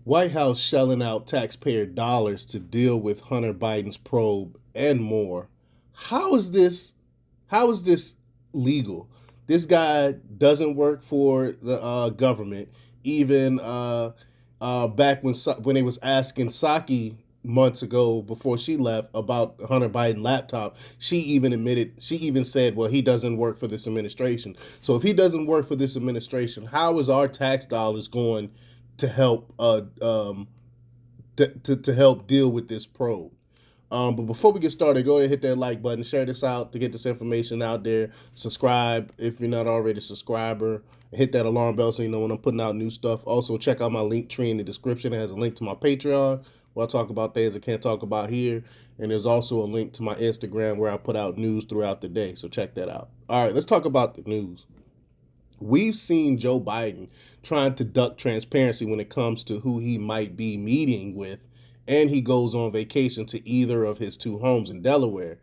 White House shelling out taxpayer dollars to deal with Hunter Biden's probe and more. How is this? How is this legal? This guy doesn't work for the government. Even back when they was asking Psaki months ago before she left about Hunter Biden laptop, she even admitted, she even said, well, he doesn't work for this administration. So if he doesn't work for this administration, how is our tax dollars going to help to help deal with this probe? But before we get started, go ahead and hit that like button, share this out to get this information out there. Subscribe if you're not already a subscriber. Hit that alarm bell so you know when I'm putting out new stuff. Also, check out my link tree in the description. It has a link to my Patreon where I talk about things I can't talk about here. And there's also a link to my Instagram where I put out news throughout the day. So check that out. All right, let's talk about the news. We've seen Joe Biden trying to duck transparency when it comes to who he might be meeting with, and he goes on vacation to either of his two homes in Delaware.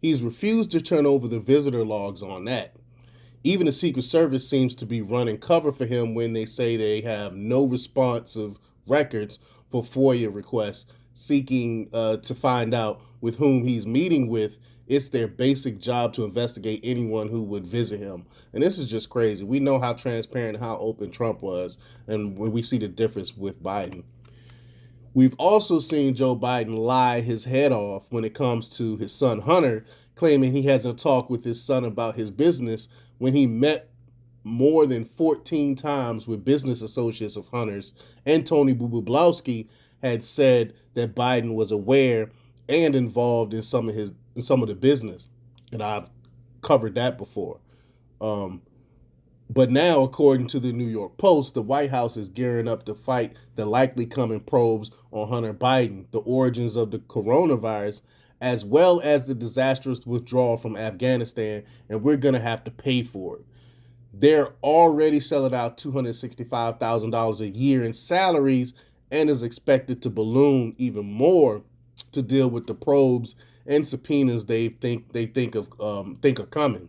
He's refused to turn over the visitor logs on that. Even the Secret Service seems to be running cover for him when they say they have no responsive records for FOIA requests seeking to find out with whom he's meeting with. It's their basic job to investigate anyone who would visit him. And this is just crazy. We know how transparent, how open Trump was, and when we see the difference with Biden. We've also seen Joe Biden lie his head off when it comes to his son Hunter, claiming he hasn't talked with his son about his business when he met more than 14 times with business associates of Hunter's, and Tony Bublowski had said that Biden was aware and involved in some of the business. And I've covered that before. Um, but now, according to the New York Post, the White House is gearing up to fight the likely coming probes on Hunter Biden, the origins of the coronavirus, as well as the disastrous withdrawal from Afghanistan, and we're going to have to pay for it. They're already selling out $265,000 a year in salaries and is expected to balloon even more to deal with the probes and subpoenas they think are coming.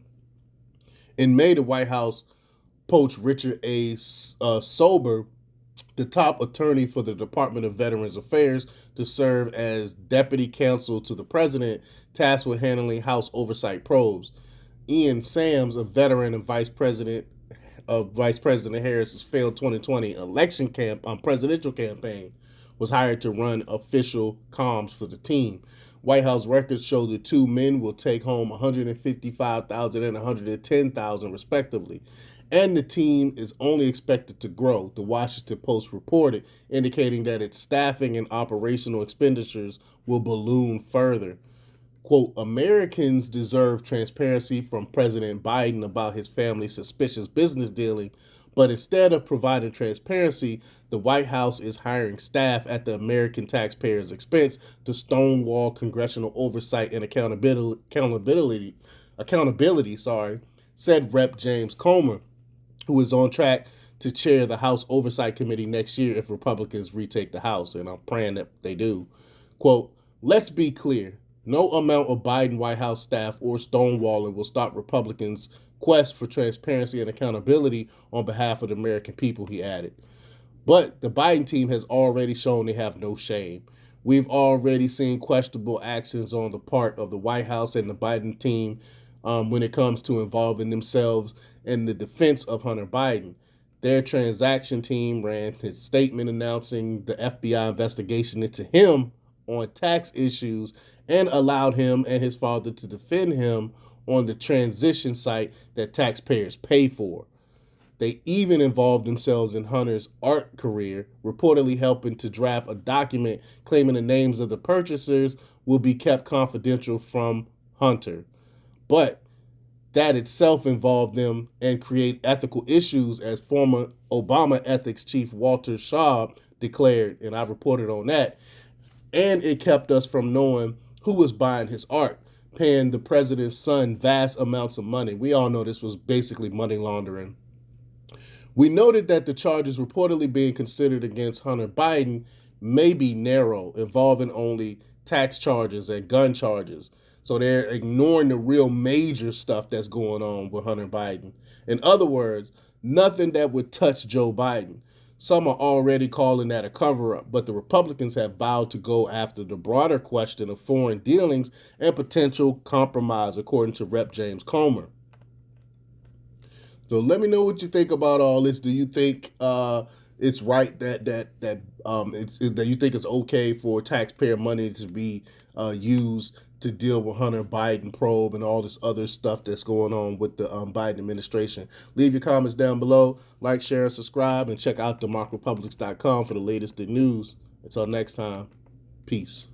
In May, the White House poached Richard A. Sober, the top attorney for the Department of Veterans Affairs, to serve as deputy counsel to the president, tasked with handling House oversight probes. Ian Sams, a veteran and vice president of Vice President Harris's failed 2020 presidential campaign, was hired to run official comms for the team. White House records show the two men will take home $155,000 and $110,000 respectively, and the team is only expected to grow, the Washington Post reported, indicating that its staffing and operational expenditures will balloon further. Quote, Americans deserve transparency from President Biden about his family's suspicious business dealing, but instead of providing transparency, the White House is hiring staff at the American taxpayers' expense to stonewall congressional oversight and accountability, said Rep. James Comer, who is on track to chair the House Oversight Committee next year if Republicans retake the House, and I'm praying that they do. Quote, let's be clear. No amount of Biden White House staff or stonewalling will stop Republicans' quest for transparency and accountability on behalf of the American people, he added. But the Biden team has already shown they have no shame. We've already seen questionable actions on the part of the White House and the Biden team when it comes to involving themselves in the defense of Hunter Biden. Their transaction team ran his statement announcing the FBI investigation into him on tax issues and allowed him and his father to defend him on the transition site that taxpayers pay for. They even involved themselves in Hunter's art career, reportedly helping to draft a document claiming the names of the purchasers will be kept confidential from Hunter. But that itself involved them and create ethical issues, as former Obama ethics chief Walter Shaw declared, and I reported on that. And it kept us from knowing who was buying his art, paying the president's son vast amounts of money. We all know this was basically money laundering. We noted that the charges reportedly being considered against Hunter Biden may be narrow, involving only tax charges and gun charges. So they're ignoring the real major stuff that's going on with Hunter Biden. In other words, nothing that would touch Joe Biden. Some are already calling that a cover up, but the Republicans have vowed to go after the broader question of foreign dealings and potential compromise, according to Rep. James Comer. So let me know what you think about all this. Do you think it's right that you think it's okay for taxpayer money to be used to deal with Hunter Biden probe and all this other stuff that's going on with the Biden administration? Leave your comments down below. Like, share, and subscribe, and check out democrepublics.com for the latest news. Until next time, peace.